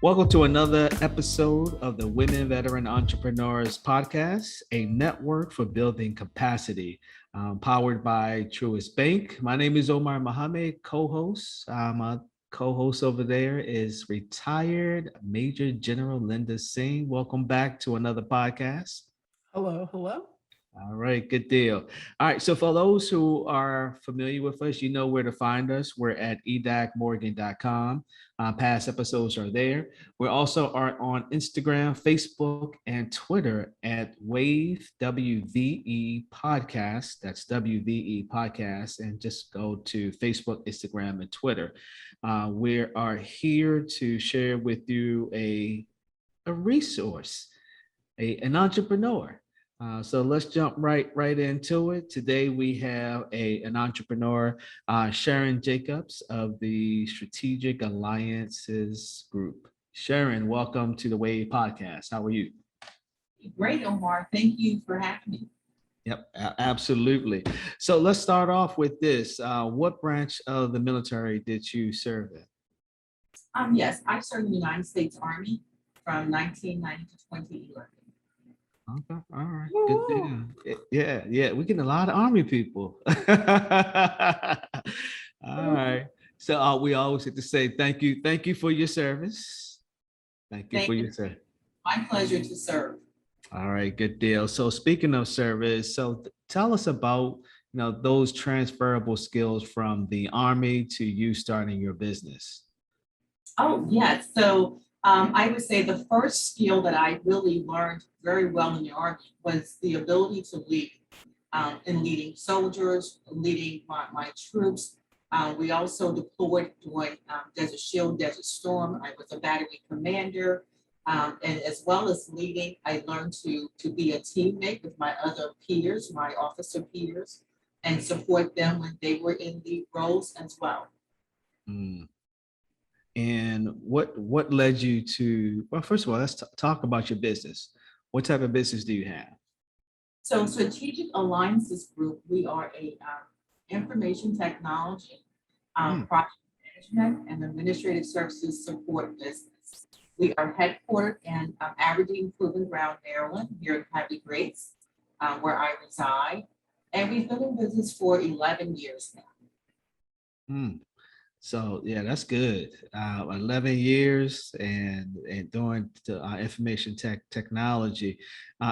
Welcome to another episode of the Women Veteran Entrepreneurs Podcast, a network for building capacity, powered by Truist Bank. My name is Omar Mohammed, co-host. My co-host over there is retired Major General Linda Singh. Welcome back to another podcast. Hello, hello. All right, good deal. All right, so for those who are familiar with us, you know where to find us. We're at edacmorgan.com. Past episodes are there. We also are on Instagram, Facebook, and Twitter at Wave WVE Podcast. That's WVE Podcast. And just go to Facebook, Instagram, and Twitter. We are here to share with you a resource, an entrepreneur. So let's jump right into it. Today we have an entrepreneur, Sharon Jacobs of the Strategic Alliances Group. Sharon, welcome to the Wave Podcast. How are you? Great, Omar. Thank you for having me. Yep, absolutely. So let's start off with this. What branch of the military did you serve in? Yes, I served in the United States Army from 1990 to 2011. Okay, all right, good deal. Yeah, we get a lot of Army people. All right. So we always have to say thank you for your service. Thank you Thank for you. your service. My pleasure to serve. All right, good deal. So speaking of service, so tell us about those transferable skills from the Army to you starting your business. Oh, yes. So I would say the first skill that I really learned very well in the Army was the ability to lead, in leading soldiers, leading my troops. We also deployed during Desert Shield, Desert Storm. I was a battery commander. And as well as leading, I learned to be a teammate with my other peers, my officer peers, and support them when they were in lead roles as well. Mm. And what led you to, well, first of all, let's talk about your business. What type of business do you have? So Strategic Alliances Group, we are a information technology, project management and administrative services support business. We are headquartered in Aberdeen, Proving Ground, Maryland, here in Happy Grace, where I reside. And we've been in business for 11 years now. Mm. So yeah, that's good. 11 years and doing the, information technology.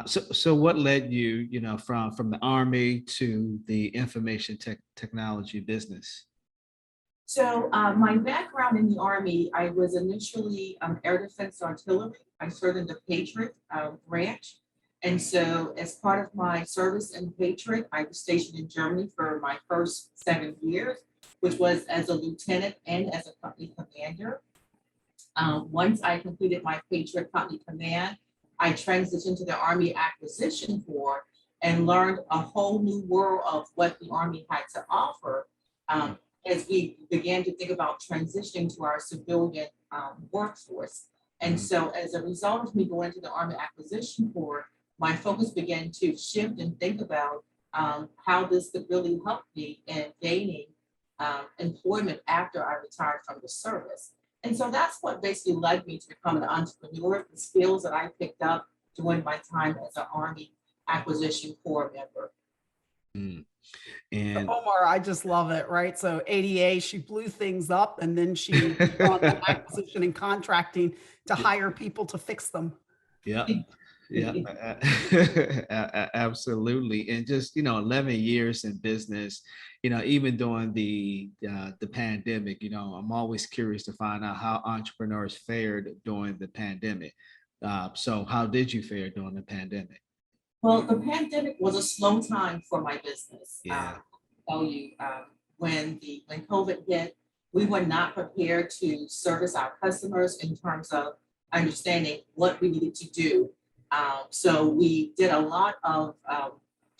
So what led you, from the Army to the information technology business? So my background in the Army, I was initially Air Defense Artillery. I served in the Patriot branch. And so as part of my service in Patriot, I was stationed in Germany for my first 7 years, which was as a lieutenant and as a company commander. Once I completed my Patriot company command, I transitioned to the Army Acquisition Corps and learned a whole new world of what the Army had to offer. As we began to think about transitioning to our civilian workforce. And so as a result of me going to the Army Acquisition Corps, my focus began to shift and think about how this could really help me in gaining employment after I retired from the service. And so that's what basically led me to become an entrepreneur, the skills that I picked up during my time as an Army Acquisition Corps member. Mm. And So Omar, I just love it, right? So ADA, she blew things up and then she on acquisition and contracting to hire people to fix them. Yeah, absolutely. And just 11 years in business, even during the pandemic, I'm always curious to find out how entrepreneurs fared during the pandemic. So how did you fare during the pandemic? Well, the pandemic was a slow time for my business. Yeah. Tell you, when COVID hit, we were not prepared to service our customers in terms of understanding what we needed to do. So we did a lot of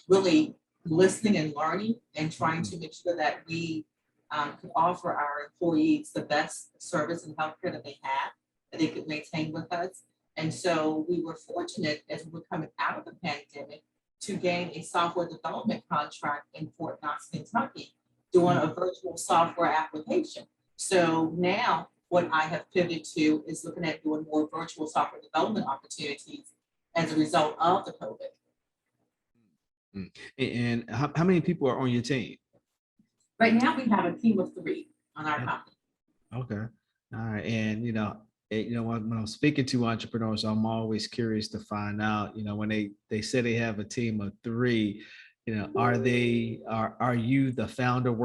really listening and learning and trying to make sure that we could offer our employees the best service and healthcare that they had, that they could maintain with us. And so we were fortunate as we were coming out of the pandemic to gain a software development contract in Fort Knox, Kentucky, doing a virtual software application. So now what I have pivoted to is looking at doing more virtual software development opportunities as a result of the COVID. Mm. And how many people are on your team? Right now, we have a team of 3 on our Oh. company. Okay. All right. And when I'm speaking to entrepreneurs, I'm always curious to find out, when they say they have a team of 3, are you the founder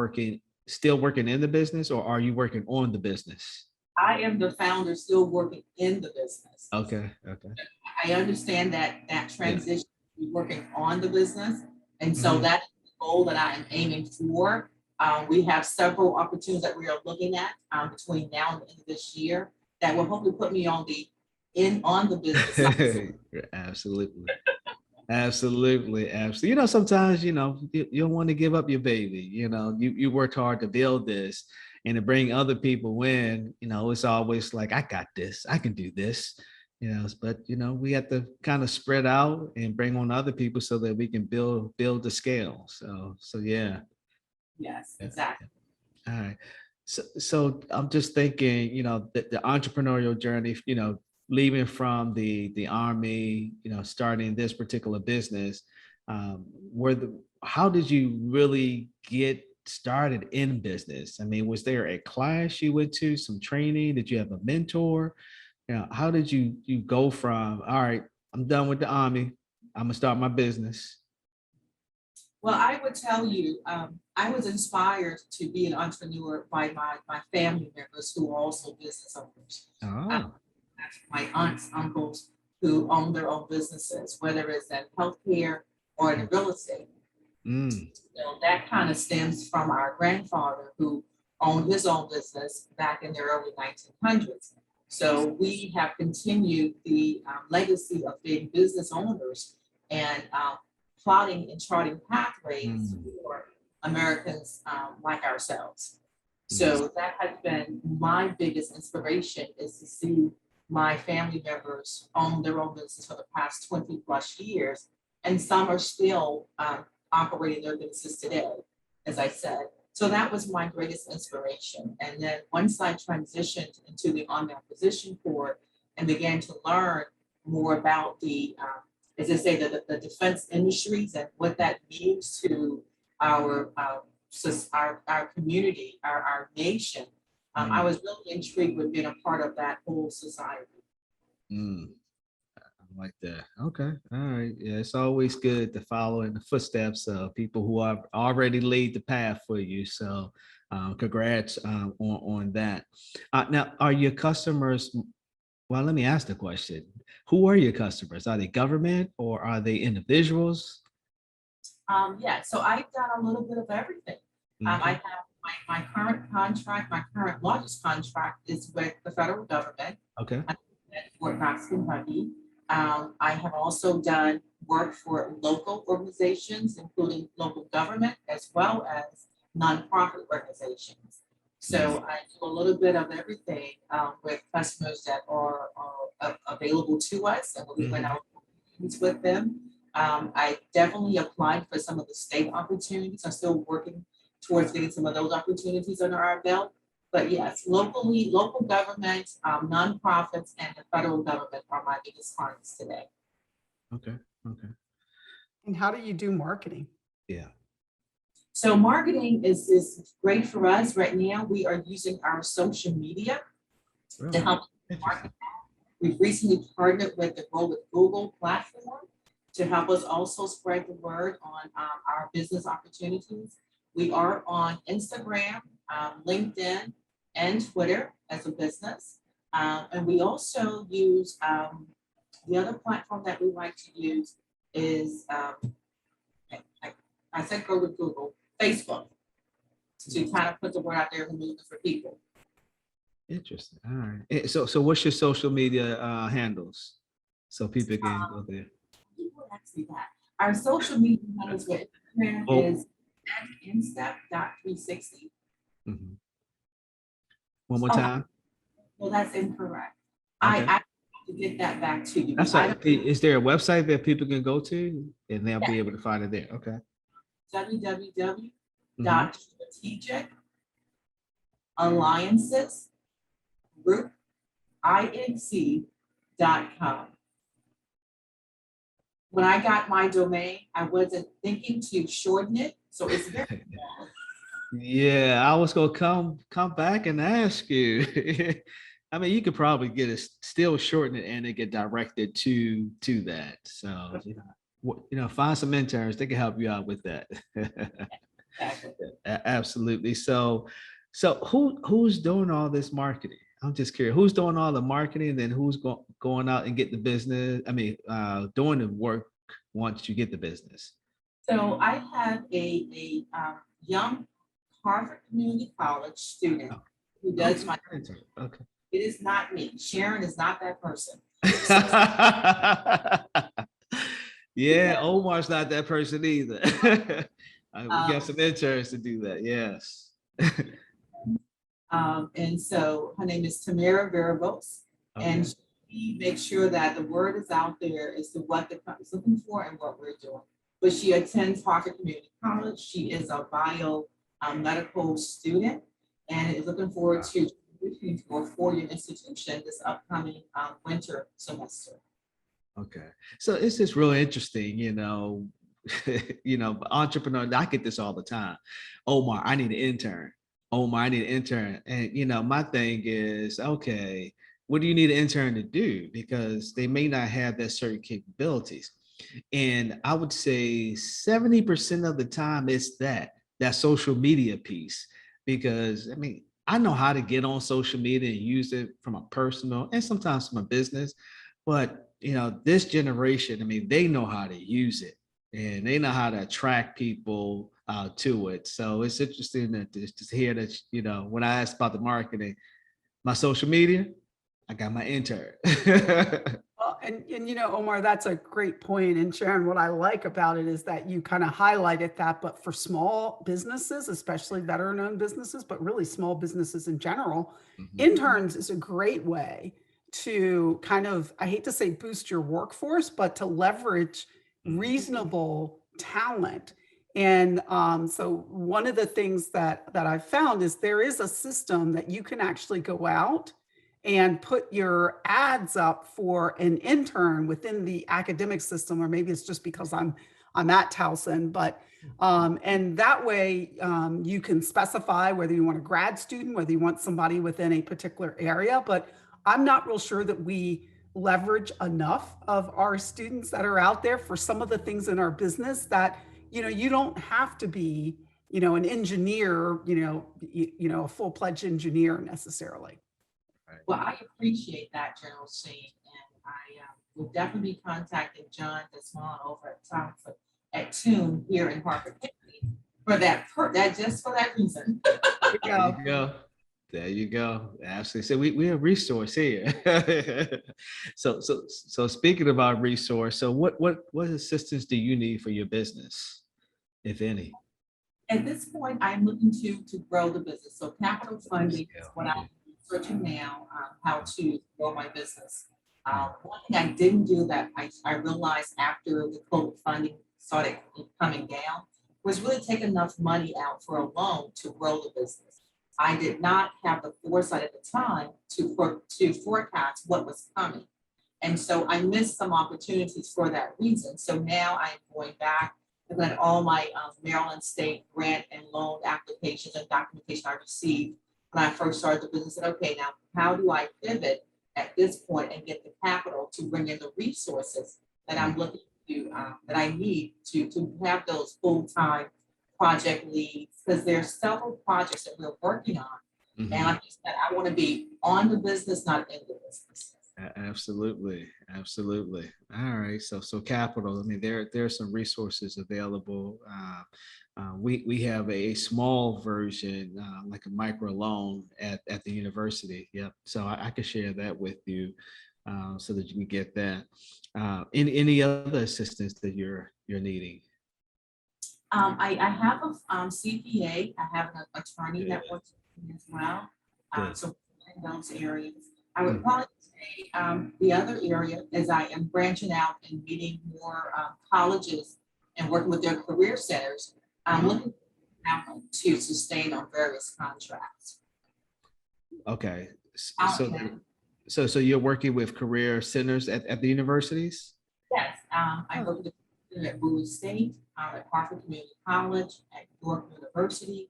still working in the business, or are you working on the business? I am the founder still working in the business. Okay. I understand that transition, working on the business. And so Mhm. that's the goal that I am aiming for. We have several opportunities that we are looking at between now and the end of this year that will hopefully put me on the business side. Absolutely. Absolutely. Sometimes, you don't want to give up your baby. You worked hard to build this, and to bring other people in, it's always like, I got this, I can do this, but we have to kind of spread out and bring on other people so that we can build the scale. So yeah. Yes, exactly. All right. So I'm just thinking, the entrepreneurial journey, leaving from the army, starting this particular business, how did you really get started in business? I mean, was there a class you went to, some training? Did you have a mentor? How did you go from, all right, I'm done with the army, I'm gonna start my business? Well, I would tell you, I was inspired to be an entrepreneur by my family members who are also business owners. Oh. My aunts, uncles who own their own businesses, whether it's in healthcare or in real estate. Mm. So that kind of stems from our grandfather who owned his own business back in the early 1900s. So we have continued the legacy of being business owners and plotting and charting pathways for Americans like ourselves. So that has been my biggest inspiration, is to see my family members own their own business for the past 20 plus years, and some are still operating their businesses today, as I said. So that was my greatest inspiration. And then once I transitioned into the on-demand acquisition board and began to learn more about as I say, the defense industries and what that means to our community, our nation, I was really intrigued with being a part of that whole society. Mm. Like that. Okay. All right. Yeah, it's always good to follow in the footsteps of people who have already laid the path for you. So congrats on that. Now, are your customers, well, let me ask the question. Who are your customers? Are they government or are they individuals? Yeah, so I've done a little bit of everything. I have my current contract, my current largest contract is with the federal government. Okay. At Fort Knox, Kentucky. I have also done work for local organizations, including local government, as well as nonprofit organizations. So I do a little bit of everything with customers that are available to us, and we went out with them. I definitely applied for some of the state opportunities. I'm still working towards getting some of those opportunities under our belt. But yes, local government, nonprofits, and the federal government are my biggest clients today. Okay. And how do you do marketing? Yeah. So marketing is great for us right now. We are using our social media to help market. We've recently partnered with the Grow with Google platform to help us also spread the word on our business opportunities. We are on Instagram, LinkedIn, and Twitter as a business. And we also use the other platform that we like to use is, I said go with Google, Facebook, to kind of put the word out there and move it for people. Interesting. All right. So what's your social media handles? So people can go there. Actually, that our social media handles with Instagram is instep.360. One more time. Well, that's incorrect. Okay. I have to get that back to you. That's like, is there a website that people can go to and they'll be able to find it there? Okay. www.strategicalliances Group, inc.com. When I got my domain, I wasn't thinking to shorten it, so it's very long. Yeah, I was gonna come back and ask you. I mean, you could probably get it still shorten it and it get directed to that. So find some interns, they can help you out with that. Exactly. Absolutely. So who's doing all this marketing? I'm just curious, who's doing all the marketing, and then who's going out and get the business? I mean, doing the work once you get the business. So I have a young Harvard Community College student who does my. Okay. It is not me. Sharon is not that person. Yeah, Omar's not that person either. We got some interns to do that. Yes. And so her name is Tamara Verabos, and she makes sure that the word is out there as to what the company's looking for and what we're doing. But she attends Harvard Community College. She is a medical student and is looking forward to transitioning to a four-year institution this upcoming winter semester. Okay, so it's just real interesting, entrepreneur. I get this all the time. Omar, I need an intern. Omar, I need an intern. And my thing is, okay, what do you need an intern to do? Because they may not have that certain capabilities. And I would say 70% of the time it's that social media piece. Because I mean, I know how to get on social media and use it from a personal and sometimes from a business, but this generation, I mean, they know how to use it and they know how to attract people to it. So it's interesting that to hear that, when I asked about the marketing, my social media, I got my intern. Well, and Omar, that's a great point. And Sharon, what I like about it is that you kind of highlighted that, but for small businesses, especially veteran-owned businesses, but really small businesses in general, interns is a great way to kind of, I hate to say boost your workforce, but to leverage reasonable talent. And so one of the things that I've found is there is a system that you can actually go out and put your ads up for an intern within the academic system, or maybe it's just because I'm at Towson, but and that way you can specify whether you want a grad student, whether you want somebody within a particular area. But I'm not real sure that we leverage enough of our students that are out there for some of the things in our business that you don't have to be an engineer, a full-fledged engineer necessarily. Well, I appreciate that, General Shane, and I will definitely be contacting John Desmond over at Thompson at Tune here in Harvard for that just for that reason. There you go. There you go. Absolutely. So we're a resource here. So speaking about resource, so what assistance do you need for your business, if any? At this point, I'm looking to grow the business. So capital funding is what I'm searching now, how to grow my business. One thing I didn't do that I realized after the COVID funding started coming down was really take enough money out for a loan to grow the business. I did not have the foresight at the time to forecast what was coming. And so I missed some opportunities for that reason. So now I'm going back and at all my Maryland State grant and loan applications and documentation I received when I first started the business. And okay, now how do I pivot at this point and get the capital to bring in the resources that I'm looking to, that I need to have those full-time project leads, because there's several projects that we're working on. And like you said, I want to be on the business, not in the business. Absolutely. All right. So capital. I mean, there are some resources available. We have a small version, like a micro loan at the university. Yep. So I can share that with you, so that you can get that. Any other assistance that you're needing? I have a CPA. I have an attorney that works with me as well. So in those areas, I would probably say the other area is I am branching out and meeting more colleges and working with their career centers. I'm looking to sustain on various contracts. Okay. out So, in, so you're working with career centers at the universities? yes, I work at Bowie State, at Hartford Community College, at York University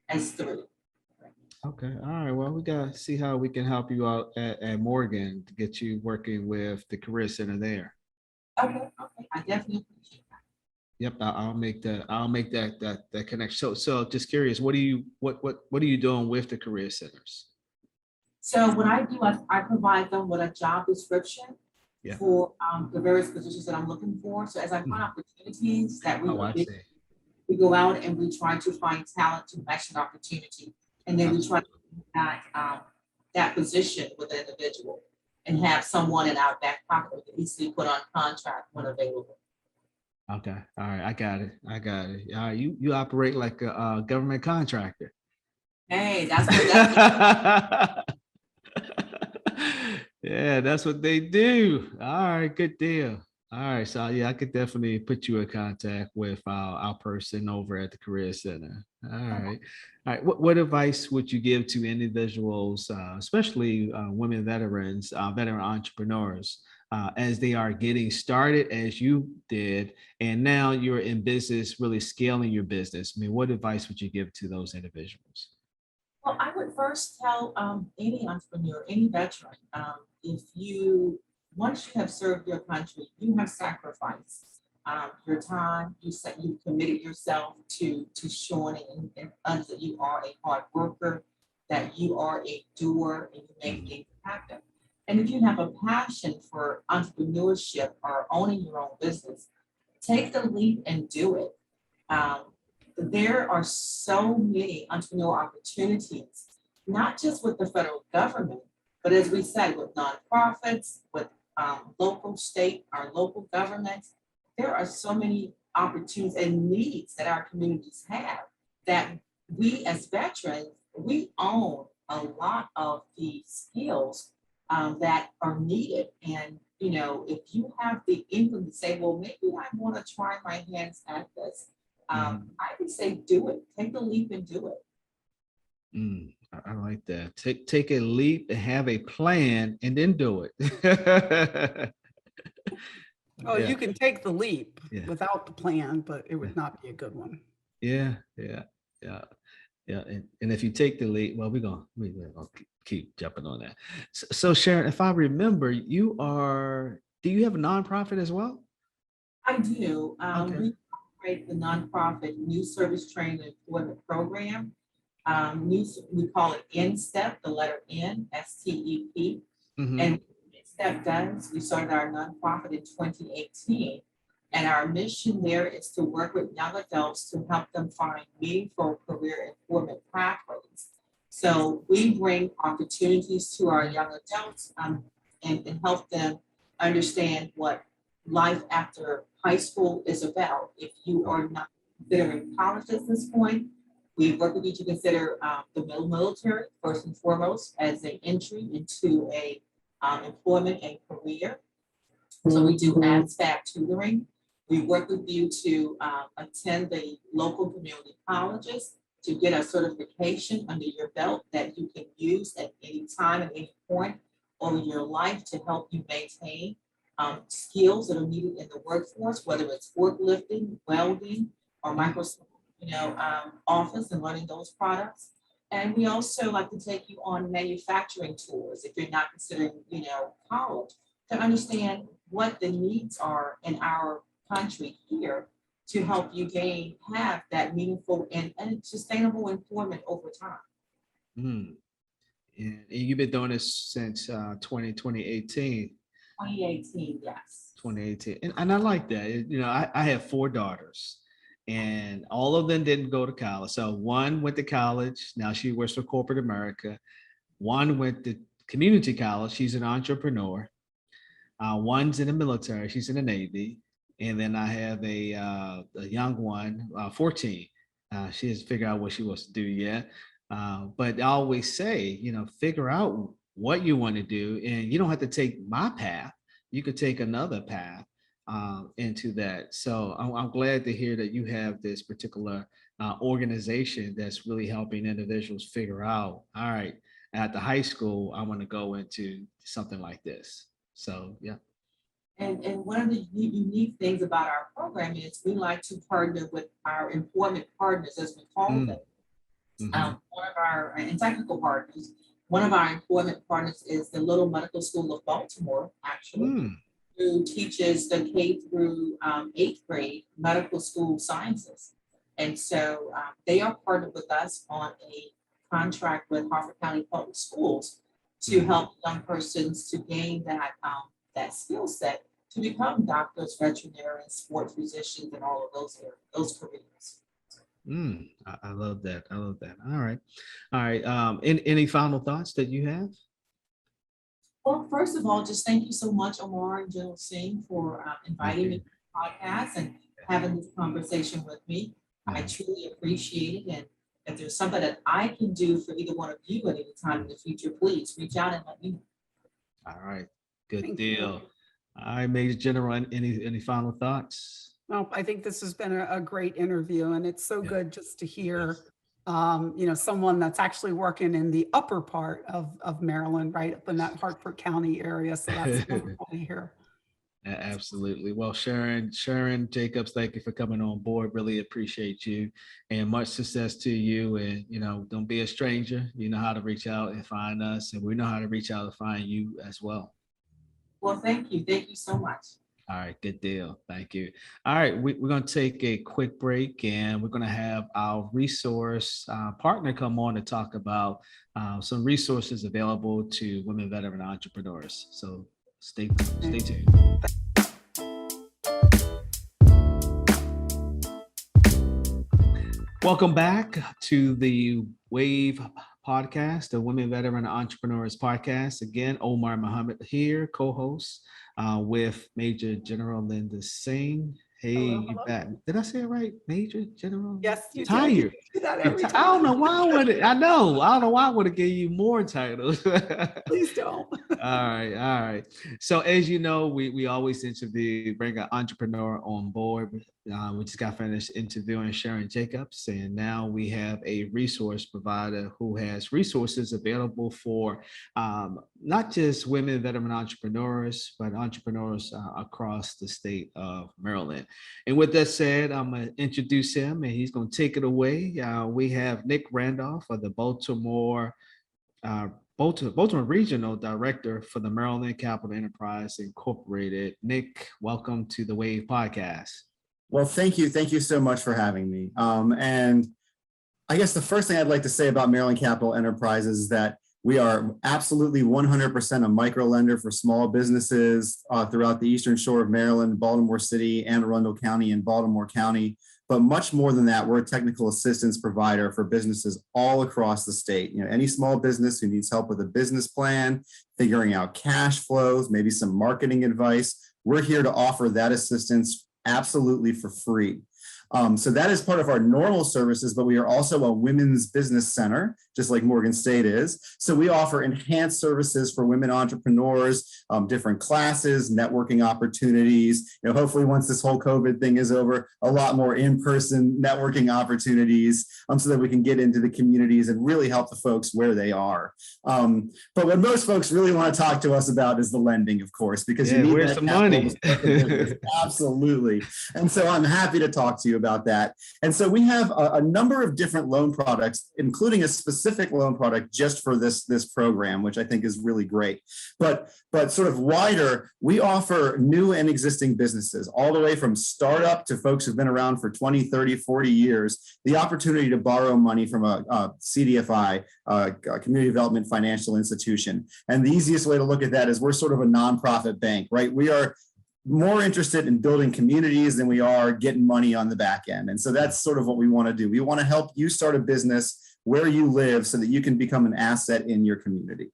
as three. Okay, all right. Well, we gotta see how we can help you out at Morgan to get you working with the career center there. Okay, okay, I definitely appreciate that. Yep, I'll make that connection. So just curious, what are you doing with the career centers? So what I do, I provide them with a job description Yeah. for the various positions that I'm looking for. So as I find opportunities that Oh, I see. we go out and we try to find talent to match an opportunity. And then we try to that that position with an individual and have someone in our back pocket that can easily put on contract when available. Okay, all right, I got it. I got it. You operate like a government contractor. Hey, that's what that's Yeah, that's what they do. All right, good deal. All right, so yeah, I could definitely put you in contact with our person over at the Career Center. All right, all right. What advice would you give to individuals, especially women veterans, veteran entrepreneurs, as they are getting started, as you did, and now you're in business, really scaling your business? I mean, what advice would you give to those individuals? Well, I would first tell any entrepreneur, any veteran, if you, once you have served your country, you have sacrificed your time, you committed yourself to showing and others that you are a hard worker, that you are a doer, and you make things happen. And if you have a passion for entrepreneurship or owning your own business, take the leap and do it. Um, there are so many entrepreneurial opportunities, not just with the federal government, but as we said, with nonprofits, with local, state, our local governments. There are so many opportunities and needs that our communities have that we as veterans, we own a lot of the skills that are needed. And, you know, if you have the income to say, well, maybe I want to try my hands at this, I would say do it. Take the leap and do it. I like that. Take a leap and have a plan and then do it. Oh, Yeah, you can take the leap yeah, without the plan, but it yeah, would not be a good one. yeah, yeah, yeah, yeah. And if you take the leap, well, we're gonna keep jumping on that. So Sharon, if I remember, do you have a nonprofit as well? I do. Okay. We operate the nonprofit New Service Training and Employment Program. We call it NSTEP, the letter N, STEP. Mm-hmm. And NSTEP does, we started our nonprofit in 2018. And our mission there is to work with young adults to help them find meaningful career employment pathways. So we bring opportunities to our young adults and help them understand what life after high school is about. If you are not considering college at this point, we work with you to consider the military first and foremost as an entry into a employment and career. So we do ASVAB tutoring. We work with you to attend the local community colleges to get a certification under your belt that you can use at any time, at any point over your life to help you maintain skills that are needed in the workforce, whether it's forklifting, welding, or Microsoft, Office and learning those products. And we also like to take you on manufacturing tours if you're not considering, college, to understand what the needs are in our country here to help you have that meaningful and sustainable employment over time. Mm. And you've been doing this since 2018. 2018, yes. 2018. And I like that. I have four daughters and all of them didn't go to college. So one went to college. Now she works for corporate America. One went to community college. She's an entrepreneur. One's in the military. She's in the Navy. And then I have a young one, 14. She hasn't figured out what she wants to do yet. But I always say, figure out what you want to do. And you don't have to take my path. You could take another path into that. So I'm glad to hear that you have this particular organization that's really helping individuals figure out, all right, at the high school, I want to go into something like this. So, yeah. And one of the unique things about our program is we like to partner with our employment partners, as we call them. One of our and technical partners, one of our employment partners is the Little Medical School of Baltimore, actually, who teaches the K through 8th grade medical school sciences. And so they are partnered with us on a contract with Harford County Public Schools to help young persons to gain that skill set to become doctors, veterinarians, sports physicians, and all of those careers. I love that. I love that. All right. All right. Any final thoughts that you have? Well, first of all, just thank you so much, Omar and General Singh, for inviting me to the podcast and having this conversation with me. I truly appreciate it. And if there's something that I can do for either one of you at any time in the future, please reach out and let me know. All right. Good deal. All right, Major General, any final thoughts? Well, I think this has been a great interview, and it's so good just to hear, someone that's actually working in the upper part of Maryland, right up in that Hartford County area. So that's wonderful to hear. Absolutely. Well, Sharon Jacobs, thank you for coming on board. Really appreciate you, and much success to you. And, don't be a stranger. You know how to reach out and find us, and we know how to reach out and find you as well. Well, thank you. Thank you so much. All right, good deal. Thank you. All right, we're going to take a quick break, and we're going to have our resource partner come on to talk about some resources available to women veteran entrepreneurs. So stay tuned. Welcome back to the WAVE podcast, the Women Veteran Entrepreneurs podcast. Again, Omar Muhammad here, co-host with Major General Linda Singh. Hey, you back? Did I say it right? Major General? Yes, you tired. You do that every time. I don't know why I would have given you more titles. Please don't. All right. So as you know, we always bring an entrepreneur on board. We just got finished interviewing Sharon Jacobs, and now we have a resource provider who has resources available for not just women veteran entrepreneurs, but entrepreneurs across the state of Maryland. And with that said, I'm going to introduce him, and he's going to take it away. We have Nick Randolph of the Baltimore Regional Director for the Maryland Capital Enterprise Incorporated. Nick, welcome to the WAVE podcast. Well, thank you. Thank you so much for having me. And I guess the first thing I'd like to say about Maryland Capital Enterprise is that we are absolutely 100% a micro lender for small businesses throughout the Eastern Shore of Maryland, Baltimore City, Anne Arundel County, and Baltimore County. But much more than that, we're a technical assistance provider for businesses all across the state. Any small business who needs help with a business plan, figuring out cash flows, maybe some marketing advice, we're here to offer that assistance absolutely for free. So that is part of our normal services, but we are also a women's business center, just like Morgan State is. So we offer enhanced services for women entrepreneurs, different classes, networking opportunities. Hopefully once this whole COVID thing is over, a lot more in-person networking opportunities so that we can get into the communities and really help the folks where they are. But what most folks really want to talk to us about is the lending, of course, because you need where's the money? Absolutely. And so I'm happy to talk to you about that. And so we have a number of different loan products, including a specific loan product just for this program, which I think is really great. But sort of wider, we offer new and existing businesses, all the way from startup to folks who've been around for 20, 30, 40 years, the opportunity to borrow money from a CDFI, a Community Development Financial Institution. And the easiest way to look at that is we're sort of a nonprofit bank, right? We are more interested in building communities than we are getting money on the back end. And so that's sort of what we want to do. We want to help you start a business where you live so that you can become an asset in your community.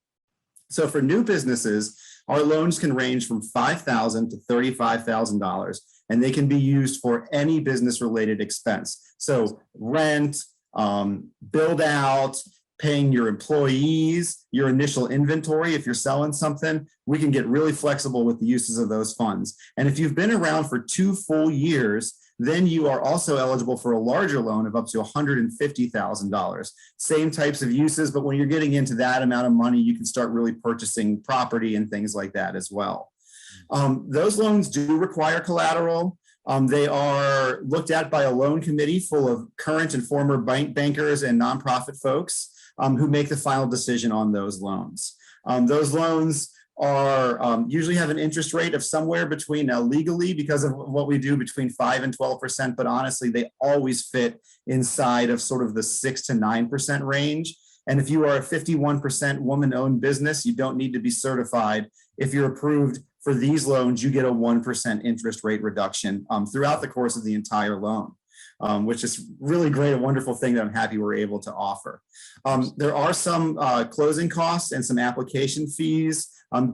So for new businesses, our loans can range from $5,000 to $35,000, and they can be used for any business-related expense. So rent, build out, paying your employees, your initial inventory. If you're selling something, we can get really flexible with the uses of those funds. And if you've been around for 2 full years, then you are also eligible for a larger loan of up to $150,000. Same types of uses, but when you're getting into that amount of money, you can start really purchasing property and things like that as well. Those loans do require collateral. They are looked at by a loan committee full of current and former bankers and nonprofit folks who make the final decision on those loans. Those loans are usually have an interest rate of somewhere between, now legally, because of what we do, between 5 and 12%, but honestly, they always fit inside of sort of the 6 to 9% range. And if you are a 51% woman-owned business, you don't need to be certified. If you're approved for these loans, you get a 1% interest rate reduction throughout the course of the entire loan, which is really great, a wonderful thing that I'm happy we're able to offer. There are some closing costs and some application fees.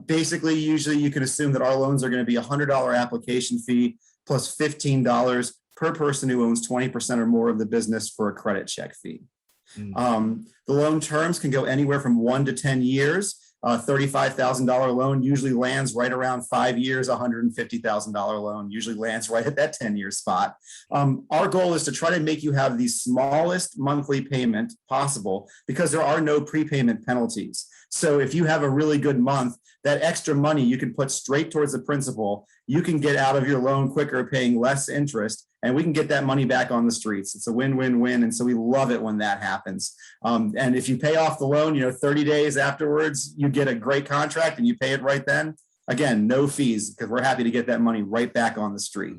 Basically, usually you can assume that our loans are going to be a $100 application fee plus $15 per person who owns 20% or more of the business for a credit check fee. The loan terms can go anywhere from 1 to 10 years. $35,000 loan usually lands right around 5 years. $150,000 loan usually lands right at that 10-year spot. Our goal is to try to make you have the smallest monthly payment possible because there are no prepayment penalties. So if you have a really good month, that extra money you can put straight towards the principal. You can get out of your loan quicker, paying less interest, and we can get that money back on the streets. It's a win-win-win, and so we love it when that happens. And if you pay off the loan, 30 days afterwards, you get a great contract and you pay it right then. Again, no fees, because we're happy to get that money right back on the street.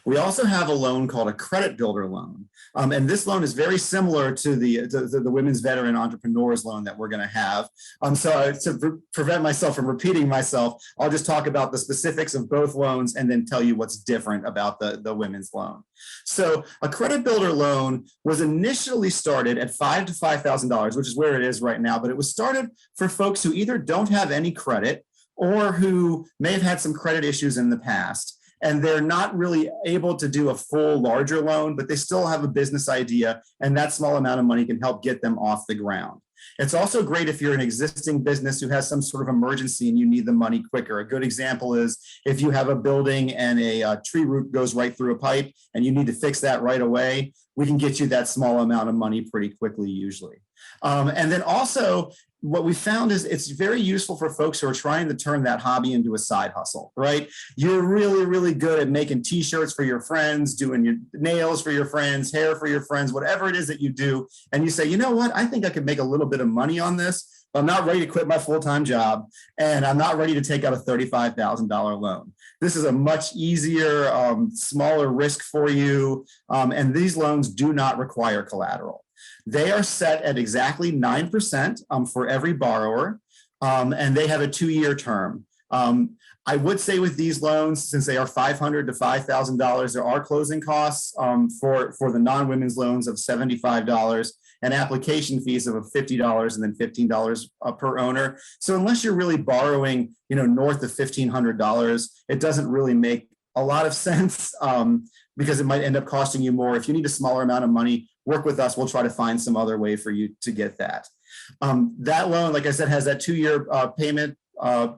We also have a loan called a credit builder loan. And this loan is very similar to the Women's Veteran Entrepreneurs loan that we're going to have. So to prevent myself from repeating myself, I'll just talk about the specifics of both loans and then tell you what's different about the women's loan. So a credit builder loan was initially started at $5,000 to $5,000, which is where it is right now, but it was started for folks who either don't have any credit or who may have had some credit issues in the past. And they're not really able to do a full larger loan, but they still have a business idea, and that small amount of money can help get them off the ground. It's also great if you're an existing business who has some sort of emergency and you need the money quicker. A good example is if you have a building and a tree root goes right through a pipe and you need to fix that right away, we can get you that small amount of money pretty quickly usually. And then also, what we found is it's very useful for folks who are trying to turn that hobby into a side hustle, right? You're really, really good at making t-shirts for your friends, doing your nails for your friends, hair for your friends, whatever it is that you do. And you say, you know what, I think I could make a little bit of money on this, but I'm not ready to quit my full-time job. And I'm not ready to take out a $35,000 loan. This is a much easier, smaller risk for you. And these loans do not require collateral. They are set at exactly 9% for every borrower, and they have a 2-year term. I would say with these loans, since they are $500 to $5,000, there are closing costs for the non-women's loans of $75 and application fees of $50 and then $15 per owner. So unless you're really borrowing, north of $1,500, it doesn't really make a lot of sense because it might end up costing you more. If you need a smaller amount of money, work with us. We'll try to find some other way for you to get that. That loan, like I said, has that 2-year payment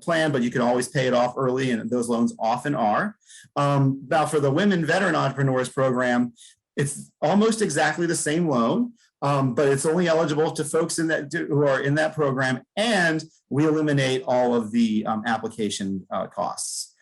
plan, but you can always pay it off early, and those loans often are. Now, for the Women Veteran Entrepreneurs Program, it's almost exactly the same loan, but it's only eligible to folks who are in that program, and we eliminate all of the application costs.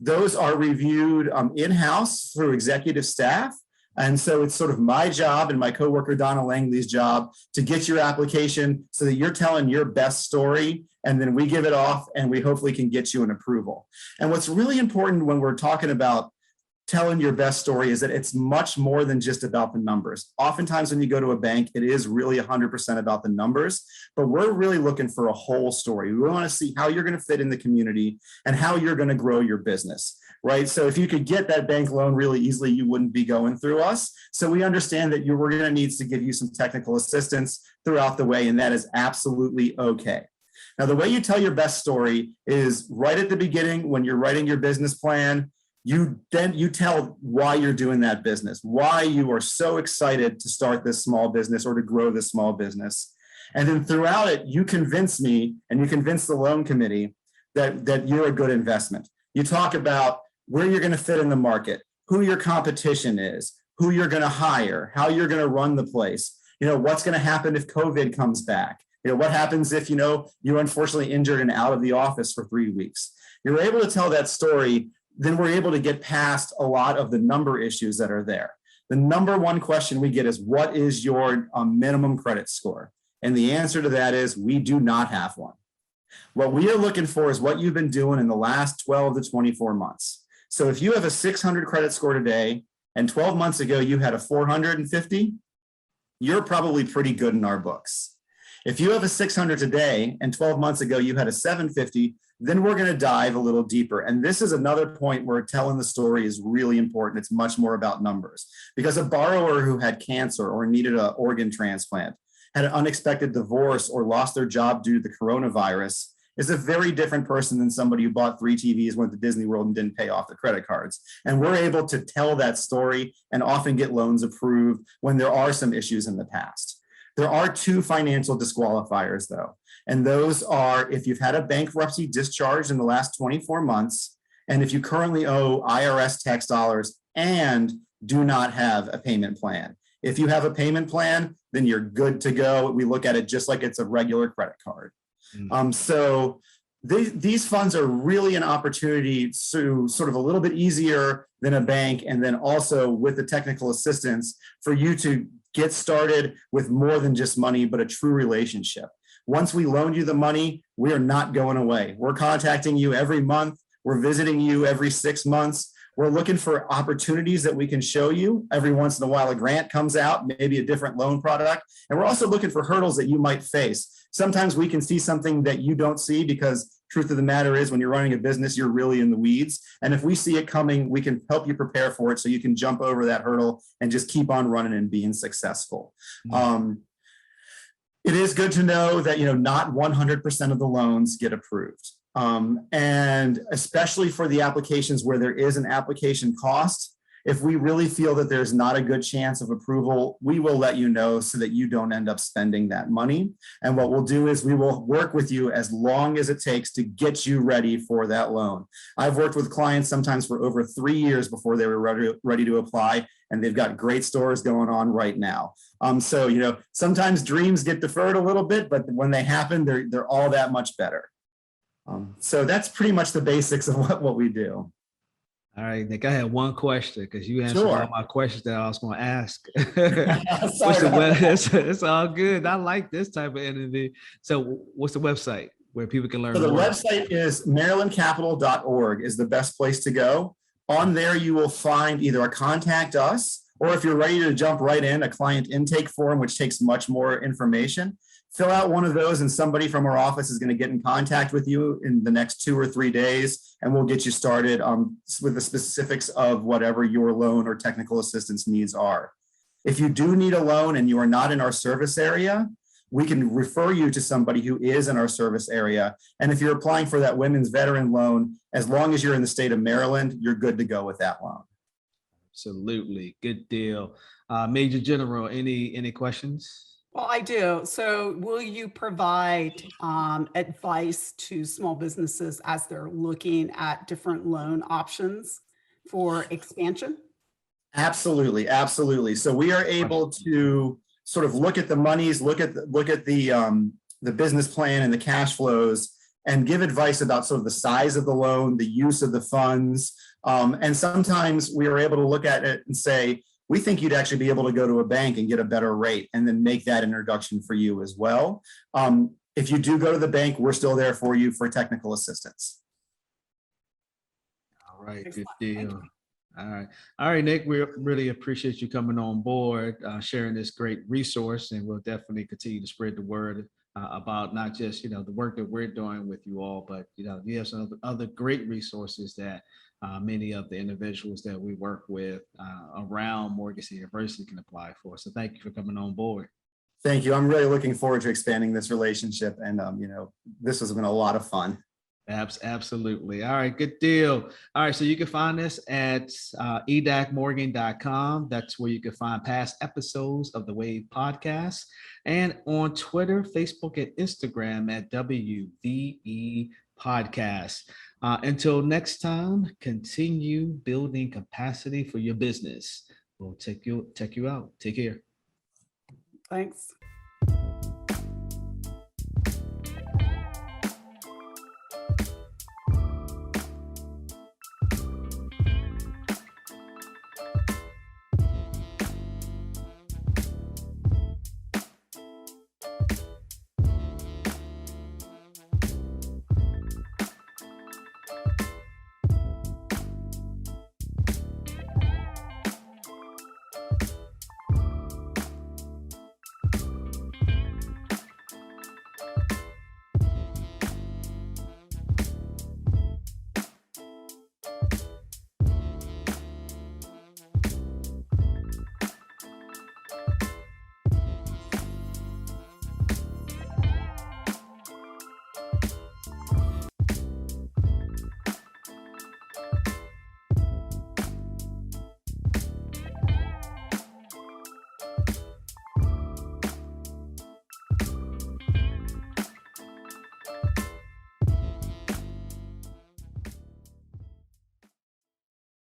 Those are reviewed in-house through executive staff. And so it's sort of my job and my coworker Donna Langley's job to get your application so that you're telling your best story, and then we give it off and we hopefully can get you an approval. And what's really important when we're talking about telling your best story is that it's much more than just about the numbers. Oftentimes when you go to a bank, it is really 100% about the numbers, but we're really looking for a whole story. We want to see how you're going to fit in the community and how you're going to grow your business, right? So if you could get that bank loan really easily, you wouldn't be going through us. So we understand that we're going to need to give you some technical assistance throughout the way, and that is absolutely okay. Now, the way you tell your best story is right at the beginning when you're writing your business plan. You tell why you're doing that business, why you are so excited to start this small business or to grow this small business. And then throughout it, you convince me and you convince the loan committee that you're a good investment. You talk about where you're going to fit in the market, who your competition is, who you're going to hire, how you're going to run the place, what's going to happen if COVID comes back, what happens if, you're unfortunately injured and out of the office for 3 weeks. You're able to tell that story, then we're able to get past a lot of the number issues that are there. The number one question we get is, what is your minimum credit score? And the answer to that is, we do not have one. What we are looking for is what you've been doing in the last 12 to 24 months. So if you have a 600 credit score today, and 12 months ago you had a 450, you're probably pretty good in our books. If you have a 600 today, and 12 months ago you had a 750, then we're going to dive a little deeper. And this is another point where telling the story is really important. It's much more about numbers, because a borrower who had cancer or needed an organ transplant, had an unexpected divorce, or lost their job due to the coronavirus is a very different person than somebody who bought 3 TVs, went to Disney World, and didn't pay off the credit cards. And we're able to tell that story and often get loans approved when there are some issues in the past. There are 2 financial disqualifiers though. And those are if you've had a bankruptcy discharge in the last 24 months, and if you currently owe IRS tax dollars and do not have a payment plan. If you have a payment plan, then you're good to go. We look at it just like it's a regular credit card. So these funds are really an opportunity to sort of a little bit easier than a bank, and then also with the technical assistance for you to get started with more than just money, but a true relationship. Once we loan you the money, we are not going away. We're contacting you every month. We're visiting you every 6 months. We're looking for opportunities that we can show you. Every once in a while, a grant comes out, maybe a different loan product. And we're also looking for hurdles that you might face. Sometimes we can see something that you don't see, because truth of the matter is, when you're running a business, you're really in the weeds. And if we see it coming, we can help you prepare for it so you can jump over that hurdle and just keep on running and being successful. It is good to know that, not 100% of the loans get approved. And especially for the applications where there is an application cost, if we really feel that there's not a good chance of approval, we will let you know so that you don't end up spending that money. And what we'll do is we will work with you as long as it takes to get you ready for that loan. I've worked with clients sometimes for over 3 years before they were ready to apply, and they've got great stories going on right now. So, sometimes dreams get deferred a little bit, but when they happen, they're all that much better. So that's pretty much the basics of what we do. All right, Nick, I had one question because you answered all my questions that I was going to ask. It's all good. I like this type of interview. So what's the website where people can learn more? So the website is marylandcapital.org is the best place to go. On there, you will find either a contact us, or if you're ready to jump right in, a client intake form, which takes much more information. Fill out one of those, and somebody from our office is going to get in contact with you in the next 2 or 3 days, and we'll get you started with the specifics of whatever your loan or technical assistance needs are. If you do need a loan and you are not in our service area, we can refer you to somebody who is in our service area. And if you're applying for that women's veteran loan, as long as you're in the state of Maryland, you're good to go with that loan. Absolutely. Good deal. Major General, any questions? Well, I do. So will you provide advice to small businesses as they're looking at different loan options for expansion? Absolutely. Absolutely. So we are able to sort of look at the monies, look at the business plan and the cash flows, and give advice about sort of the size of the loan, the use of the funds. And sometimes we are able to look at it and say, we think you'd actually be able to go to a bank and get a better rate, and then make that introduction for you as well. If you do go to the bank, we're still there for you for technical assistance. All right, good deal. All right, Nick, we really appreciate you coming on board, sharing this great resource, and we'll definitely continue to spread the word about not just, the work that we're doing with you all, but, you have some other great resources that many of the individuals that we work with around Morgan State University can apply for. So thank you for coming on board. Thank you. I'm really looking forward to expanding this relationship. And, this has been a lot of fun. Absolutely. All right, good deal. All right, so you can find us at edacmorgan.com. That's where you can find past episodes of the Wave podcast, and on Twitter, Facebook, and Instagram at WVE Podcast. Until next time, continue building capacity for your business. We'll check you out. Take care. Thanks.